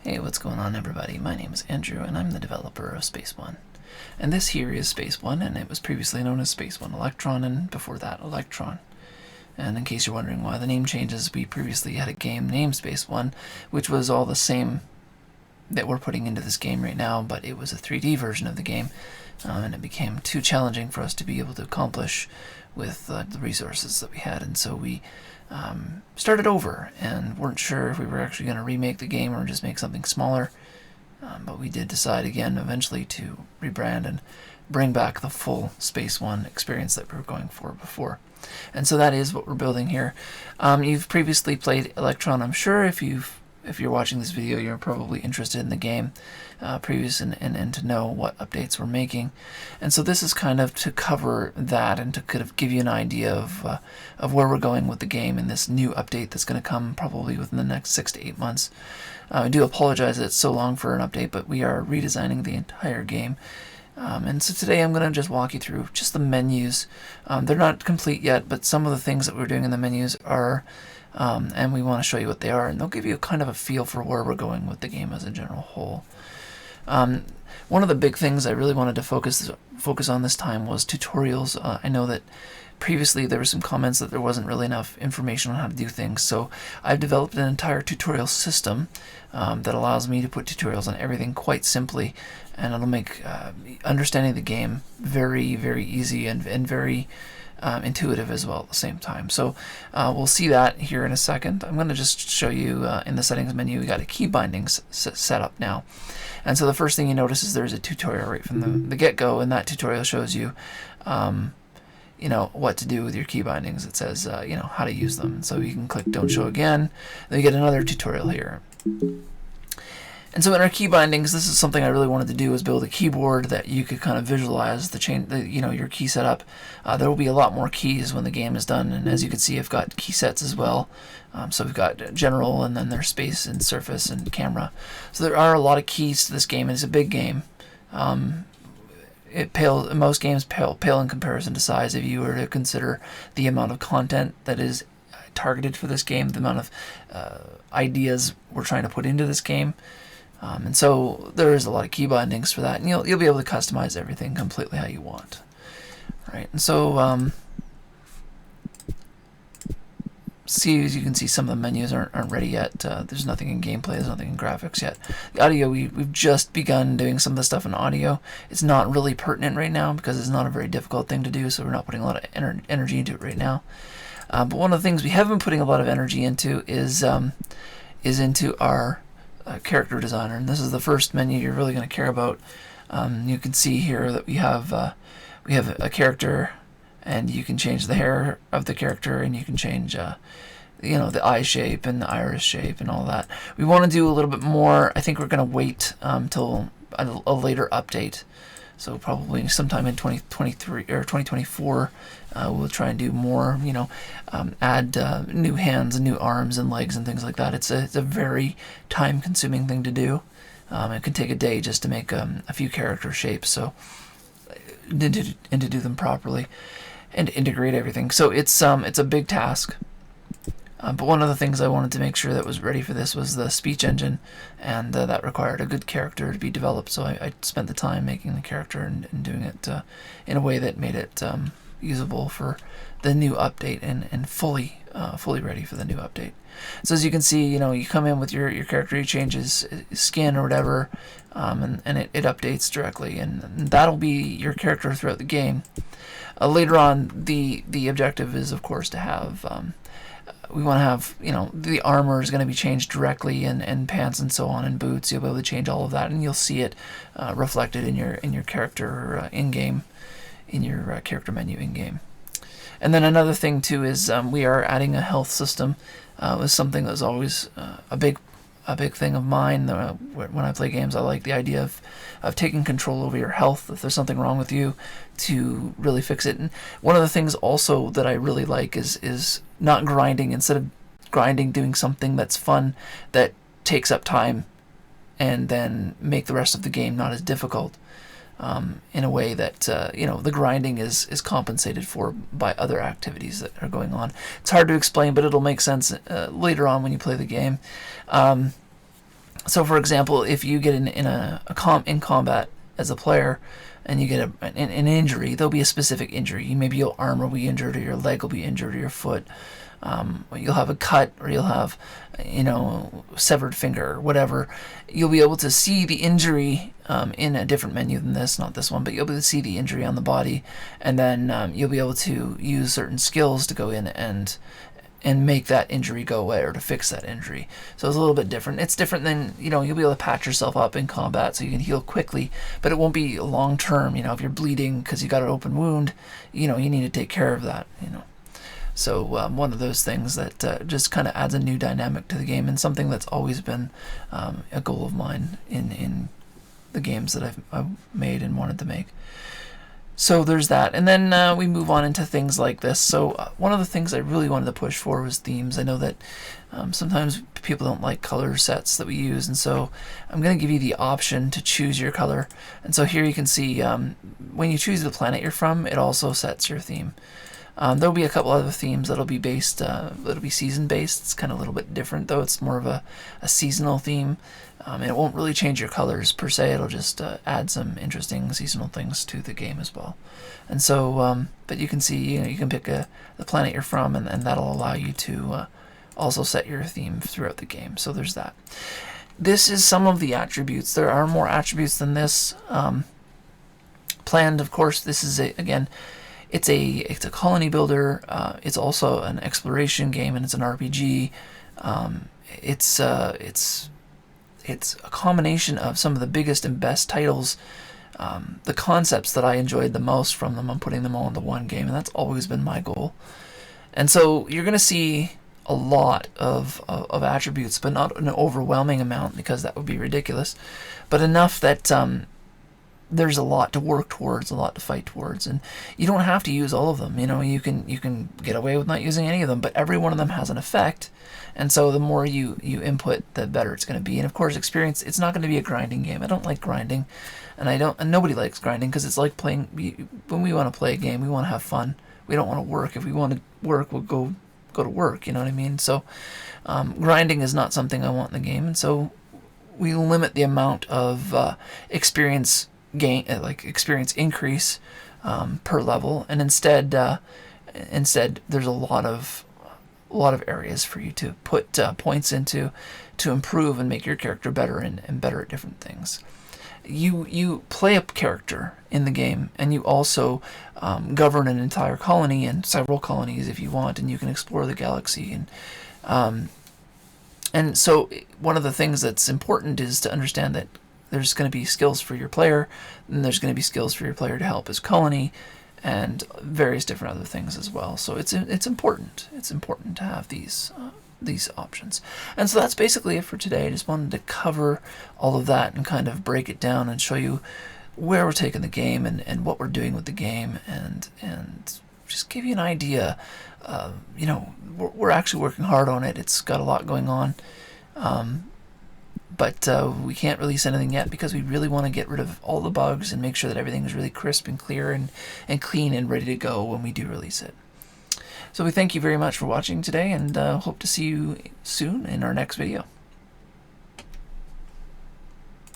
Hey, what's going on, everybody? My name is Andrew, and I'm the developer of Space One. And this here is Space One, and it was previously known as Space One Electron, and before that, Electron. And in case you're wondering why the name changes, we previously had a game named Space One, which was all the same that we're putting into this game right now, but it was a 3D version of the game, and it became too challenging for us to be able to accomplish with the resources that we had, and so we started over and weren't sure if we were actually going to remake the game or just make something smaller, but we did decide again eventually to rebrand and bring back the full Space One experience that we were going for before. And so that is what we're building here. You've previously played Electron, I'm sure. If you're watching this video, you're probably interested in the game previous and to know what updates we're making. And so this is kind of to cover that and to kind of give you an idea of where we're going with the game and this new update that's going to come probably within the next 6 to 8 months. I do apologize that it's so long for an update, but we are redesigning the entire game. And so today I'm going to just walk you through just the menus. They're not complete yet, but some of the things that we're doing in the menus are, and we want to show you what they are, and they'll give you kind of a feel for where we're going with the game as a general whole. One of the big things I really wanted to focus on this time was tutorials. I know that previously there were some comments that there wasn't really enough information on how to do things, so I've developed an entire tutorial system that allows me to put tutorials on everything quite simply, and it'll make understanding the game very, very easy and very intuitive as well at the same time. So we'll see that here in a second. I'm going to just show you in the settings menu, we got a key bindings set up now. And so the first thing you notice is there's a tutorial right from the get-go, and that tutorial shows you what to do with your key bindings. It says how to use them. So you can click Don't Show Again. Then you get another tutorial here. And so in our key bindings, this is something I really wanted to do, is build a keyboard that you could kind of visualize your key setup. There will be a lot more keys when the game is done, and as you can see, I've got key sets as well. So we've got general, and then there's space and surface and camera. So there are a lot of keys to this game, and it's a big game. Most games pale in comparison to size if you were to consider the amount of content that is targeted for this game, the amount of ideas we're trying to put into this game. And so there is a lot of key bindings for that, and you'll be able to customize everything completely how you want. Right, and so as you can see, some of the menus aren't ready yet. There's nothing in gameplay, there's nothing in graphics yet. The audio, we've just begun doing some of the stuff in audio. It's not really pertinent right now because it's not a very difficult thing to do, so we're not putting a lot of energy into it right now. But one of the things we have been putting a lot of energy into is into our character designer, and this is the first menu you're really going to care about. You can see here that we have a character, and you can change the hair of the character, and you can change the eye shape and the iris shape and all that. We want to do a little bit more. I think we're going to wait till a later update, so probably sometime in 2023 or 2024 we'll try and do more, add new hands and new arms and legs and things like that. It's a very time-consuming thing to do. It can take a day just to make a few character shapes, so and to do them properly and integrate everything. So it's a big task. But one of the things I wanted to make sure that was ready for this was the speech engine, and that required a good character to be developed. So I spent the time making the character and doing it in a way that made it usable for the new update and fully ready for the new update. So as you can see, you come in with your character, you change his skin or whatever, and it updates directly, and that'll be your character throughout the game. Later on, the objective is, of course, to have we want to have, the armor is going to be changed directly, and pants and so on, and boots. You'll be able to change all of that, and you'll see it reflected in your character in-game, in your character menu in-game. And then another thing too is we are adding a health system. It was something that was always a big thing of mine. When I play games, I like the idea of taking control over your health. If there's something wrong with you, to really fix it. And one of the things also that I really like is not grinding. Instead of grinding, doing something that's fun, that takes up time, and then make the rest of the game not as difficult. In a way that the grinding is compensated for by other activities that are going on. It's hard to explain, but it'll make sense later on when you play the game. So, for example, if you get in combat as a player, and you get an injury, there'll be a specific injury. Maybe your arm will be injured, or your leg will be injured, or your foot. You'll have a cut, or you'll have, severed finger, or whatever. You'll be able to see the injury in a different menu than this, not this one, but you'll be able to see the injury on the body, and then you'll be able to use certain skills to go in and make that injury go away, or to fix that injury. So it's a little bit different. It's different than, you'll be able to patch yourself up in combat so you can heal quickly, but it won't be long term. If you're bleeding because you got an open wound, you need to take care of that. So one of those things that just kind of adds a new dynamic to the game, and something that's always been a goal of mine in the games that I've made and wanted to make. So there's that, and then we move on into things like this. So one of the things I really wanted to push for was themes. I know that sometimes people don't like color sets that we use, and so I'm going to give you the option to choose your color. And so here you can see when you choose the planet you're from, it also sets your theme. There'll be a couple other themes that'll be based, that'll be season based. It's kind of a little bit different, though. It's more of a seasonal theme. And it won't really change your colors per se. It'll just add some interesting seasonal things to the game as well. And so, but you can see, you can pick the planet you're from, and that'll allow you to also set your theme throughout the game. So there's that. This is some of the attributes. There are more attributes than this planned. Of course, this is again. It's a colony builder. It's also an exploration game, and it's an RPG. It's a combination of some of the biggest and best titles. The concepts that I enjoyed the most from them, I'm putting them all into one game, and that's always been my goal. And so you're going to see a lot of attributes, but not an overwhelming amount, because that would be ridiculous, but enough that there's a lot to work towards, a lot to fight towards, and you don't have to use all of them. You can get away with not using any of them, but every one of them has an effect, and so the more you input, the better it's going to be. And of course, experience. It's not going to be a grinding game. I don't like grinding, and nobody likes grinding, because it's like playing. When we want to play a game, we want to have fun. We don't want to work. If we want to work, we'll go to work. You know what I mean? So grinding is not something I want in the game, and so we limit the amount of experience gain, like experience increase per level, and instead there's a lot of areas for you to put points into to improve and make your character better and better at different things. You play a character in the game, and you also govern an entire colony and several colonies if you want, and you can explore the galaxy. And so one of the things that's important is to understand that there's going to be skills for your player, and there's going to be skills for your player to help his colony, and various different other things as well. So it's important. It's important to have these options. And so that's basically it for today. I just wanted to cover all of that and kind of break it down and show you where we're taking the game and what we're doing with the game, and just give you an idea. We're actually working hard on it. It's got a lot going on. But we can't release anything yet, because we really want to get rid of all the bugs and make sure that everything is really crisp and clear and clean and ready to go when we do release it. So we thank you very much for watching today, and hope to see you soon in our next video.